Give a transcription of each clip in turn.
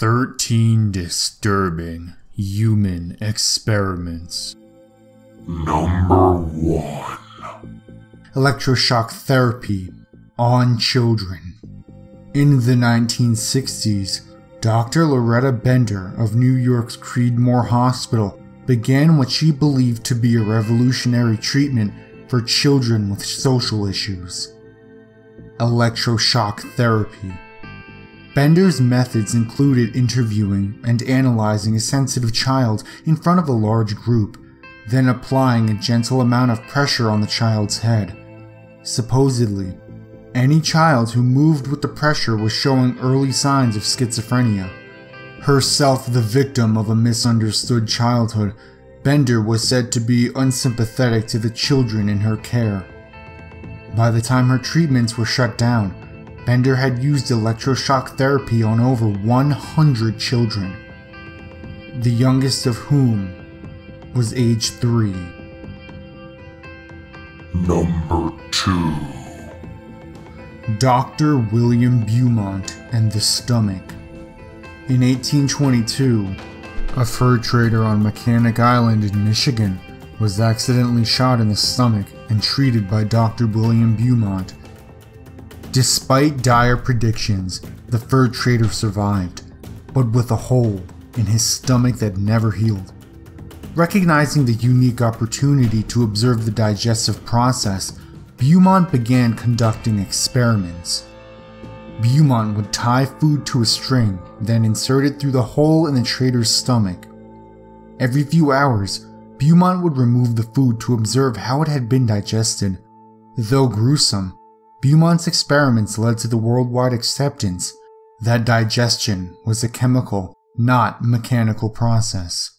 13 disturbing human experiments. Number 1. Electroshock therapy on children. In the 1960s, Dr. Loretta Bender of New York's Creedmoor Hospital began what she believed to be a revolutionary treatment for children with social issues. Electroshock therapy. Bender's methods included interviewing and analyzing a sensitive child in front of a large group, then applying a gentle amount of pressure on the child's head. Supposedly, any child who moved with the pressure was showing early signs of schizophrenia. Herself the victim of a misunderstood childhood, Bender was said to be unsympathetic to the children in her care. By the time her treatments were shut down, Bender had used electroshock therapy on over 100 children, the youngest of whom was age 3. Number 2. Dr. William Beaumont and the stomach. In 1822, a fur trader on Mechanic Island in Michigan was accidentally shot in the stomach and treated by Dr. William Beaumont. Despite dire predictions, the fur trader survived, but with a hole in his stomach that never healed. Recognizing the unique opportunity to observe the digestive process, Beaumont began conducting experiments. Beaumont would tie food to a string, then insert it through the hole in the trader's stomach. Every few hours, Beaumont would remove the food to observe how it had been digested. Though gruesome, Beaumont's experiments led to the worldwide acceptance that digestion was a chemical, not mechanical process.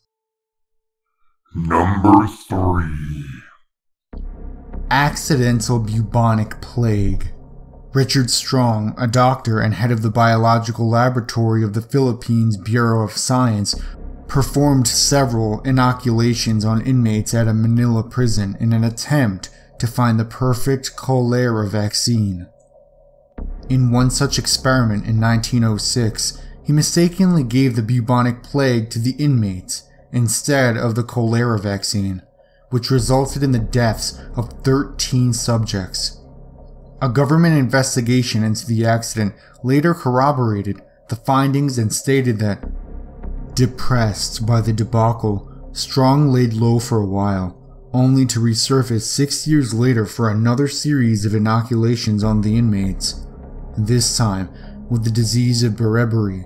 Number 3. Accidental bubonic plague. Richard Strong, a doctor and head of the biological laboratory of the Philippines Bureau of Science, performed several inoculations on inmates at a Manila prison in an attempt to find the perfect cholera vaccine. In one such experiment in 1906, he mistakenly gave the bubonic plague to the inmates instead of the cholera vaccine, which resulted in the deaths of 13 subjects. A government investigation into the accident later corroborated the findings and stated that, depressed by the debacle, Strong laid low for a while, only to resurface 6 years later for another series of inoculations on the inmates, this time with the disease of beriberi.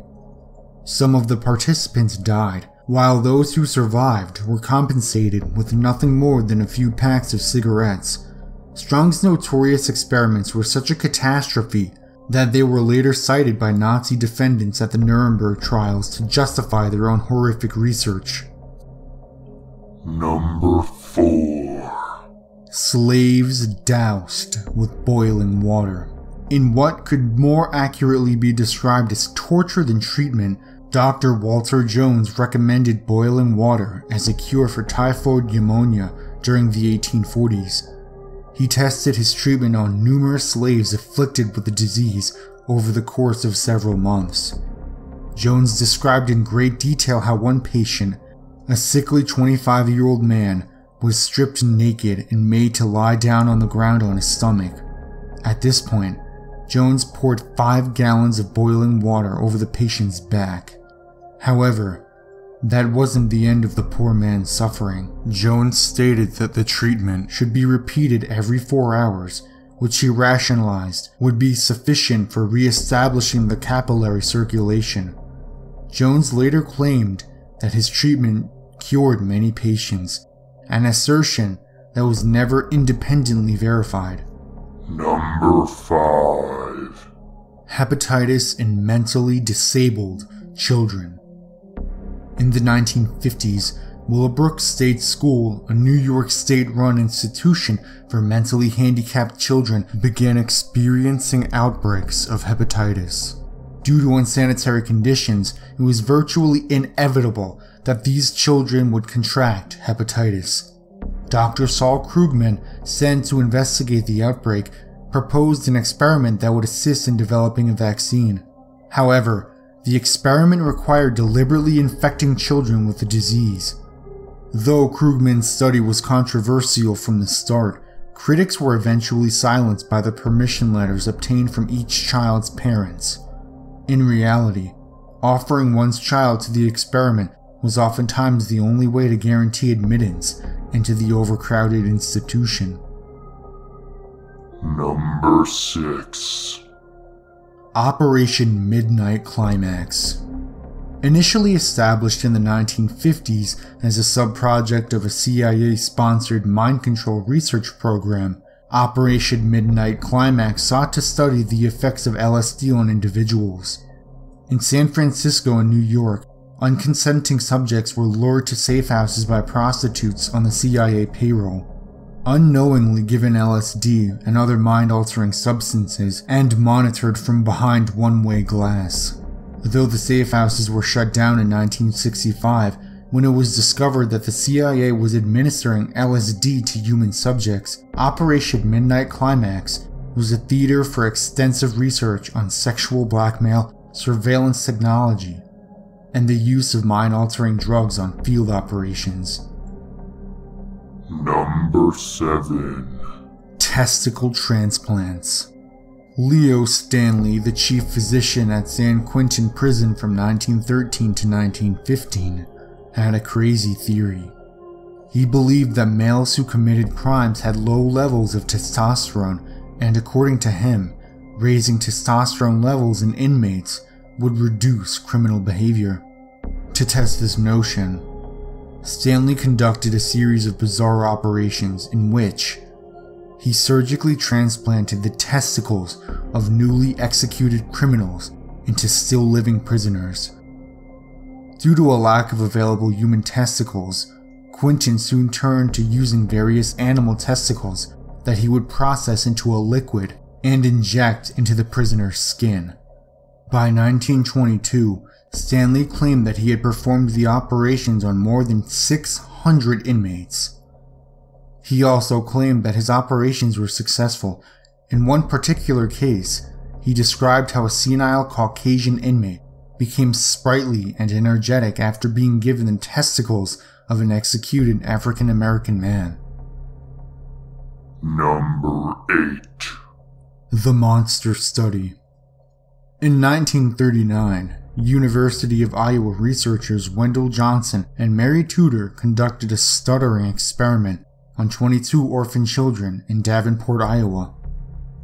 Some of the participants died, while those who survived were compensated with nothing more than a few packs of cigarettes. Strong's notorious experiments were such a catastrophe that they were later cited by Nazi defendants at the Nuremberg trials to justify their own horrific research. Number 4. Slaves doused with boiling water. In what could more accurately be described as torture than treatment, Dr. Walter Jones recommended boiling water as a cure for typhoid pneumonia during the 1840s. He tested his treatment on numerous slaves afflicted with the disease over the course of several months. Jones described in great detail how one patient, a sickly 25-year-old man, was stripped naked and made to lie down on the ground on his stomach. At this point, Jones poured 5 gallons of boiling water over the patient's back. However, that wasn't the end of the poor man's suffering. Jones stated that the treatment should be repeated every 4 hours, which he rationalized would be sufficient for re-establishing the capillary circulation. Jones later claimed that his treatment cured many patients, an assertion that was never independently verified. Number 5. Hepatitis in mentally disabled children. In the 1950s, Willowbrook State School, a New York state-run institution for mentally handicapped children, began experiencing outbreaks of hepatitis. Due to unsanitary conditions, it was virtually inevitable that these children would contract hepatitis. Dr. Saul Krugman, sent to investigate the outbreak, proposed an experiment that would assist in developing a vaccine. However, The experiment required deliberately infecting children with the disease. Though Krugman's study was controversial from the start, critics were eventually silenced by the permission letters obtained from each child's parents. In reality, offering one's child to the experiment was oftentimes the only way to guarantee admittance into the overcrowded institution. Number 6. Operation Midnight Climax. Initially established in the 1950s as a subproject of a CIA-sponsored mind control research program, Operation Midnight Climax sought to study the effects of LSD on individuals. In San Francisco and New York, unconsenting subjects were lured to safe houses by prostitutes on the CIA payroll, unknowingly given LSD and other mind-altering substances, and monitored from behind one-way glass. Though the safe houses were shut down in 1965, when it was discovered that the CIA was administering LSD to human subjects, Operation Midnight Climax was a theater for extensive research on sexual blackmail, surveillance technology, and the use of mind-altering drugs on field operations. Number 7. Testicle transplants. Leo Stanley, the chief physician at San Quentin Prison from 1913 to 1915, had a crazy theory. He believed that males who committed crimes had low levels of testosterone, and according to him, raising testosterone levels in inmates would reduce criminal behavior. To test this notion, Stanley conducted a series of bizarre operations in which he surgically transplanted the testicles of newly executed criminals into still living prisoners. Due to a lack of available human testicles, Quentin soon turned to using various animal testicles that he would process into a liquid and inject into the prisoner's skin. By 1922, Stanley claimed that he had performed the operations on more than 600 inmates. He also claimed that his operations were successful. In one particular case, he described how a senile Caucasian inmate became sprightly and energetic after being given the testicles of an executed African American man. Number 8. The Monster Study. In 1939, University of Iowa researchers Wendell Johnson and Mary Tudor conducted a stuttering experiment on 22 orphan children in Davenport, Iowa.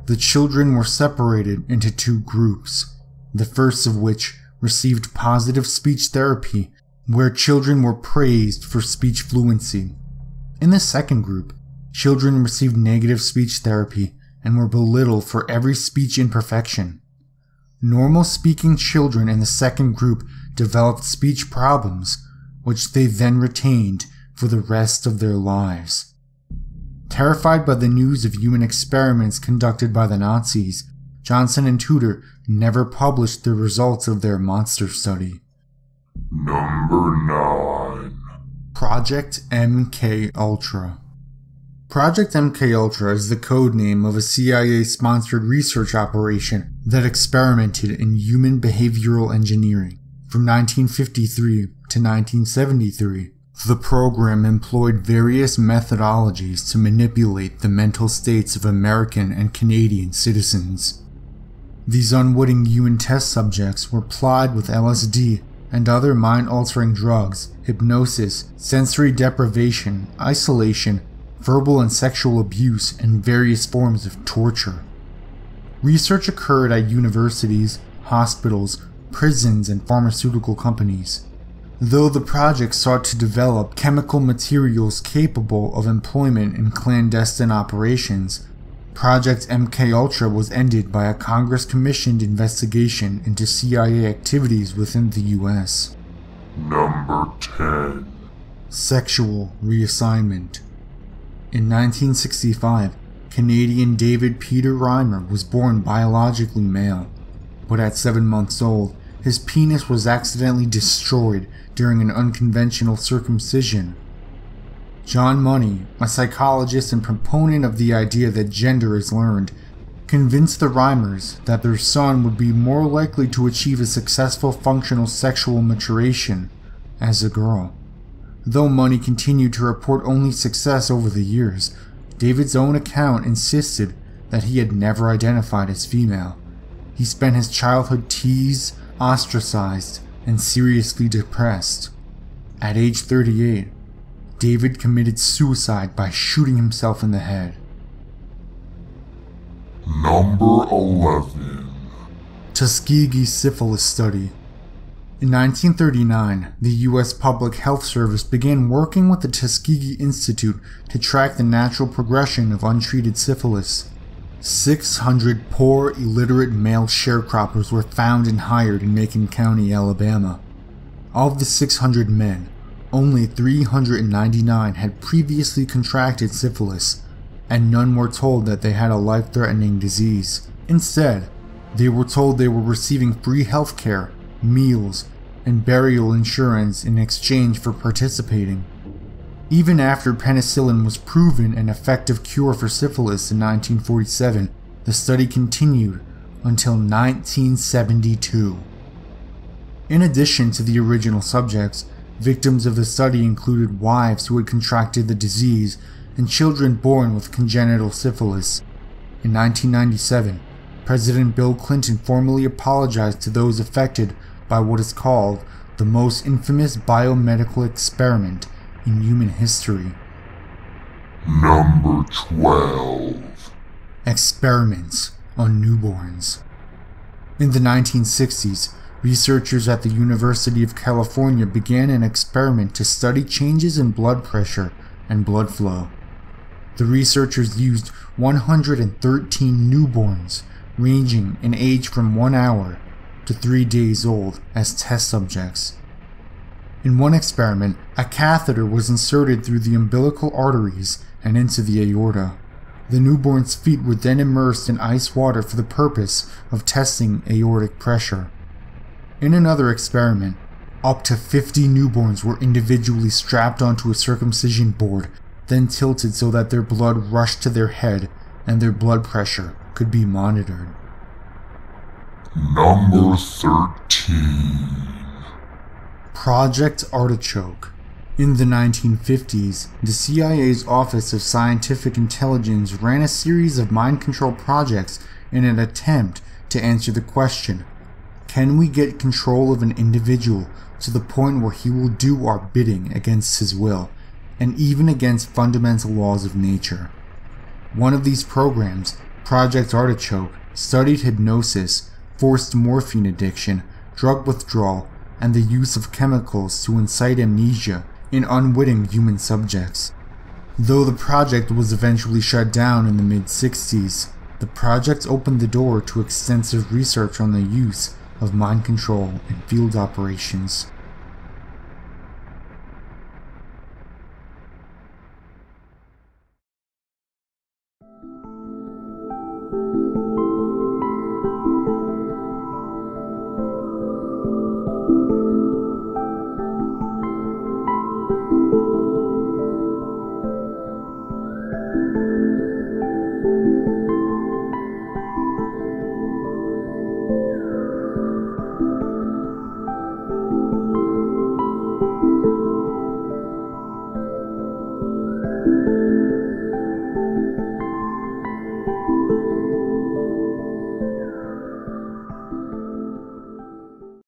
The children were separated into two groups, the first of which received positive speech therapy, where children were praised for speech fluency. In the second group, children received negative speech therapy and were belittled for every speech imperfection. Normal speaking children in the second group developed speech problems, which they then retained for the rest of their lives. Terrified by the news of human experiments conducted by the Nazis, Johnson and Tudor never published the results of their monster study. Number 9. Project MK Ultra. Project MK Ultra is the codename of a CIA-sponsored research operation that experimented in human behavioral engineering from 1953 to 1973. The program employed various methodologies to manipulate the mental states of American and Canadian citizens. These unwitting human test subjects were plied with LSD and other mind-altering drugs, hypnosis, sensory deprivation, isolation, verbal and sexual abuse, and various forms of torture. Research occurred at universities, hospitals, prisons, and pharmaceutical companies. Though the project sought to develop chemical materials capable of employment in clandestine operations, Project MK Ultra was ended by a Congress-commissioned investigation into CIA activities within the U.S. Number 10. Sexual reassignment. In 1965, Canadian David Peter Reimer was born biologically male, but at 7 months old, his penis was accidentally destroyed during an unconventional circumcision. John Money, a psychologist and proponent of the idea that gender is learned, convinced the Reimers that their son would be more likely to achieve a successful functional sexual maturation as a girl. Though Money continued to report only success over the years, David's own account insisted that he had never identified as female. He spent his childhood teased, ostracized, and seriously depressed. At age 38, David committed suicide by shooting himself in the head. Number 11. Tuskegee Syphilis Study. In 1939, the U.S. Public Health Service began working with the Tuskegee Institute to track the natural progression of untreated syphilis. 600 poor, illiterate male sharecroppers were found and hired in Macon County, Alabama. Of the 600 men, only 399 had previously contracted syphilis, and none were told that they had a life-threatening disease. Instead, they were told they were receiving free health care, meals, and burial insurance in exchange for participating. Even after penicillin was proven an effective cure for syphilis in 1947, the study continued until 1972. In addition to the original subjects, victims of the study included wives who had contracted the disease and children born with congenital syphilis. In 1997, President Bill Clinton formally apologized to those affected by what is called the most infamous biomedical experiment in human history. Number 12. Experiments on newborns. In the 1960s, researchers at the University of California began an experiment to study changes in blood pressure and blood flow. The researchers used 113 newborns, ranging in age from 1 hour to 3 days old, as test subjects. In one experiment, a catheter was inserted through the umbilical arteries and into the aorta. The newborn's feet were then immersed in ice water for the purpose of testing aortic pressure. In another experiment, up to 50 newborns were individually strapped onto a circumcision board, then tilted so that their blood rushed to their head and their blood pressure could be monitored. Number 13. Project Artichoke. In the 1950s, the CIA's Office of Scientific Intelligence ran a series of mind control projects in an attempt to answer the question, can we get control of an individual to the point where he will do our bidding against his will, and even against fundamental laws of nature? One of these programs, Project Artichoke, studied hypnosis, forced morphine addiction, drug withdrawal, and the use of chemicals to incite amnesia in unwitting human subjects. Though the project was eventually shut down in the mid-60s, the project opened the door to extensive research on the use of mind control in field operations.